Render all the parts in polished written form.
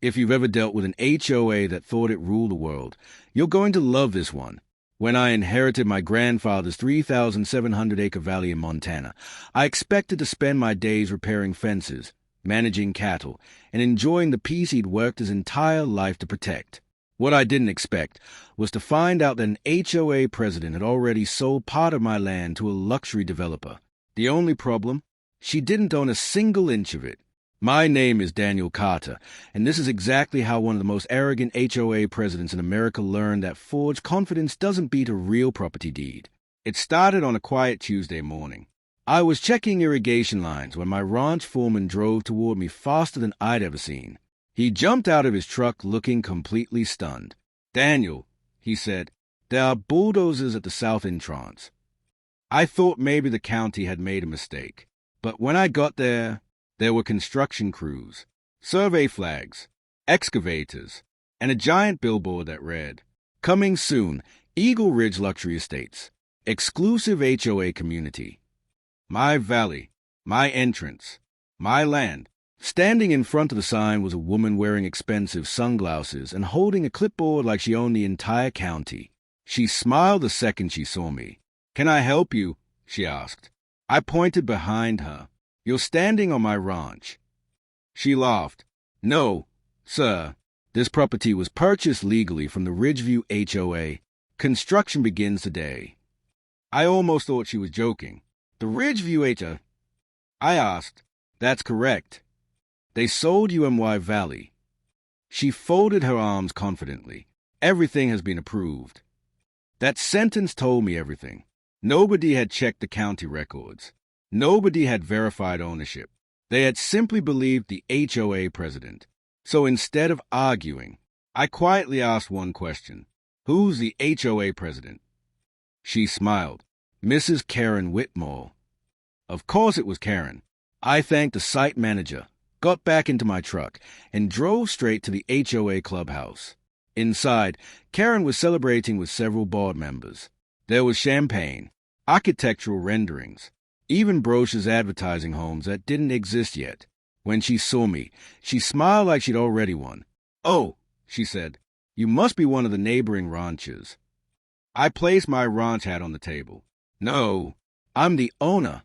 If you've ever dealt with an HOA that thought it ruled the world, you're going to love this one. When I inherited my grandfather's 3,700-acre valley in Montana, I expected to spend my days repairing fences, managing cattle, and enjoying the peace he'd worked his entire life to protect. What I didn't expect was to find out that an HOA president had already sold part of my land to a luxury developer. The only problem? She didn't own a single inch of it. My name is Daniel Carter, and this is exactly how one of the most arrogant HOA presidents in America learned that forged confidence doesn't beat a real property deed. It started on a quiet Tuesday morning. I was checking irrigation lines when my ranch foreman drove toward me faster than I'd ever seen. He jumped out of his truck looking completely stunned. "Daniel," he said, "there are bulldozers at the south entrance." I thought maybe the county had made a mistake, but when I got there were construction crews, survey flags, excavators, and a giant billboard that read, "Coming soon, Eagle Ridge Luxury Estates, exclusive HOA community." My valley, my entrance, my land. Standing in front of the sign was a woman wearing expensive sunglasses and holding a clipboard like she owned the entire county. She smiled the second she saw me. "Can I help you?" she asked. I pointed behind her. "You're standing on my ranch." She laughed. "No, sir. This property was purchased legally from the Ridgeview HOA. Construction begins today." I almost thought she was joking. "The Ridgeview HOA?" I asked. "That's correct. They sold UMY Valley." She folded her arms confidently. "Everything has been approved." That sentence told me everything. Nobody had checked the county records. Nobody had verified ownership. They had simply believed the HOA president. So instead of arguing, I quietly asked one question. "Who's the HOA president?" She smiled. "Mrs. Karen Whitmore." Of course it was Karen. I thanked the site manager, got back into my truck, and drove straight to the HOA clubhouse. Inside, Karen was celebrating with several board members. There was champagne, architectural renderings, even brochures advertising homes that didn't exist yet. When she saw me, she smiled like she'd already won. "Oh," she said, "you must be one of the neighboring ranchers." I placed my ranch hat on the table. "No, I'm the owner."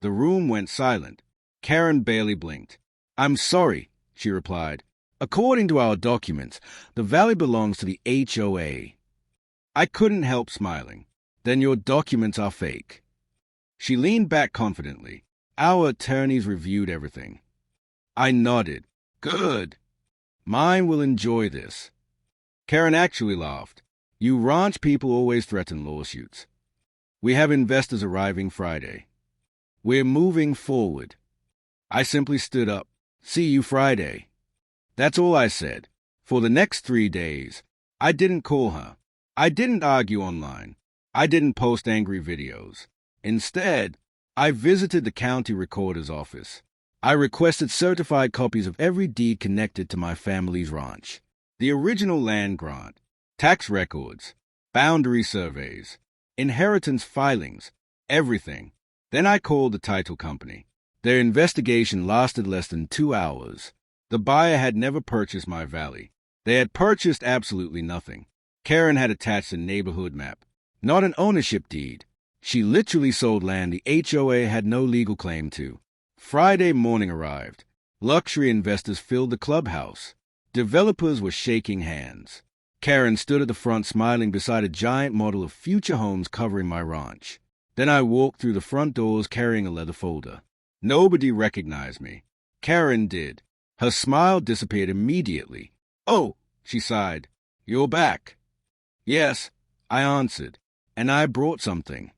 The room went silent. Karen barely blinked. "I'm sorry," she replied. "According to our documents, the valley belongs to the HOA." I couldn't help smiling. "Then your documents are fake." She leaned back confidently. "Our attorneys reviewed everything." I nodded. "Good. Mine will enjoy this." Karen actually laughed. "You ranch people always threaten lawsuits. We have investors arriving Friday. We're moving forward." I simply stood up. "See you Friday." That's all I said. For the next 3 days, I didn't call her. I didn't argue online. I didn't post angry videos. Instead, I visited the county recorder's office. I requested certified copies of every deed connected to my family's ranch. The original land grant, tax records, boundary surveys, inheritance filings, everything. Then I called the title company. Their investigation lasted less than 2 hours. The buyer had never purchased my valley. They had purchased absolutely nothing. Karen had attached a neighborhood map, not an ownership deed. She literally sold land the HOA had no legal claim to. Friday morning arrived. Luxury investors filled the clubhouse. Developers were shaking hands. Karen stood at the front smiling beside a giant model of future homes covering my ranch. Then I walked through the front doors carrying a leather folder. Nobody recognized me. Karen did. Her smile disappeared immediately. "Oh," she sighed. "You're back." "Yes," I answered, "and I brought something."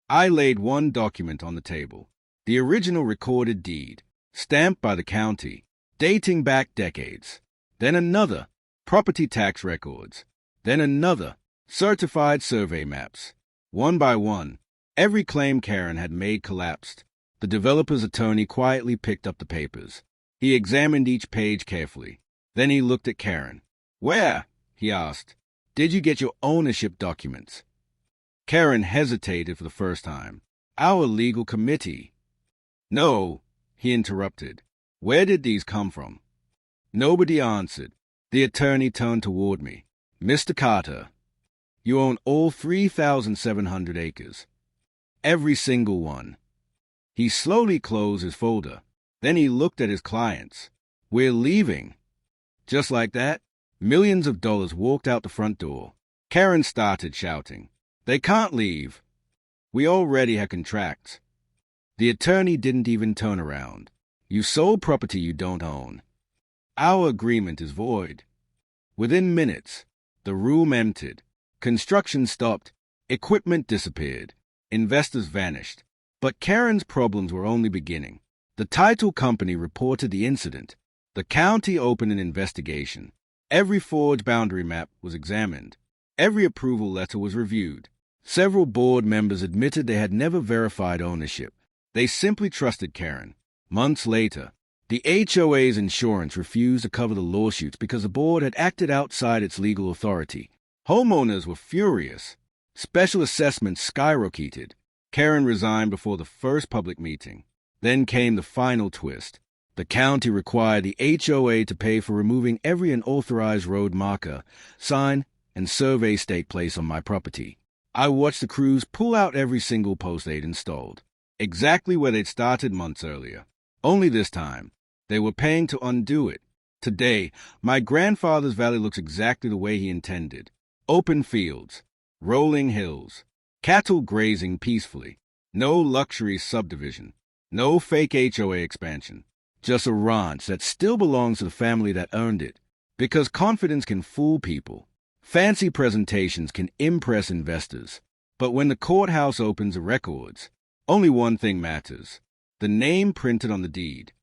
I laid one document on the table, the original recorded deed, stamped by the county, dating back decades. Then another, property tax records. Then another, certified survey maps. One by one, every claim Karen had made collapsed. The developer's attorney quietly picked up the papers. He examined each page carefully. Then he looked at Karen. "Where?" he asked. "Did you get your ownership documents?" Karen hesitated for the first time. "Our legal committee." "No," he interrupted. "Where did these come from?" Nobody answered. The attorney turned toward me. Mr. Carter, you own all 3,700 acres. Every single one. He slowly closed his folder. Then he looked at his clients. We're leaving. Just like that, millions of dollars walked out the front door. Karen started shouting. They can't leave. We already have contracts. The attorney didn't even turn around. You sold property you don't own. Our agreement is void. Within minutes, the room emptied. Construction stopped. Equipment disappeared. Investors vanished. But Karen's problems were only beginning. The title company reported the incident. The county opened an investigation. Every forged boundary map was examined. Every approval letter was reviewed. Several board members admitted they had never verified ownership. They simply trusted Karen. Months later, the HOA's insurance refused to cover the lawsuits because the board had acted outside its legal authority. Homeowners were furious. Special assessments skyrocketed. Karen resigned before the first public meeting. Then came the final twist. The county required the HOA to pay for removing every unauthorized road marker, sign, and survey stake place on my property. I watched the crews pull out every single post they'd installed, exactly where they'd started months earlier. Only this time, they were paying to undo it. Today, my grandfather's valley looks exactly the way he intended. Open fields, rolling hills, cattle grazing peacefully. No luxury subdivision, no fake HOA expansion. Just a ranch that still belongs to the family that earned it. Because confidence can fool people. Fancy presentations can impress investors. But when the courthouse opens the records, only one thing matters: the name printed on the deed.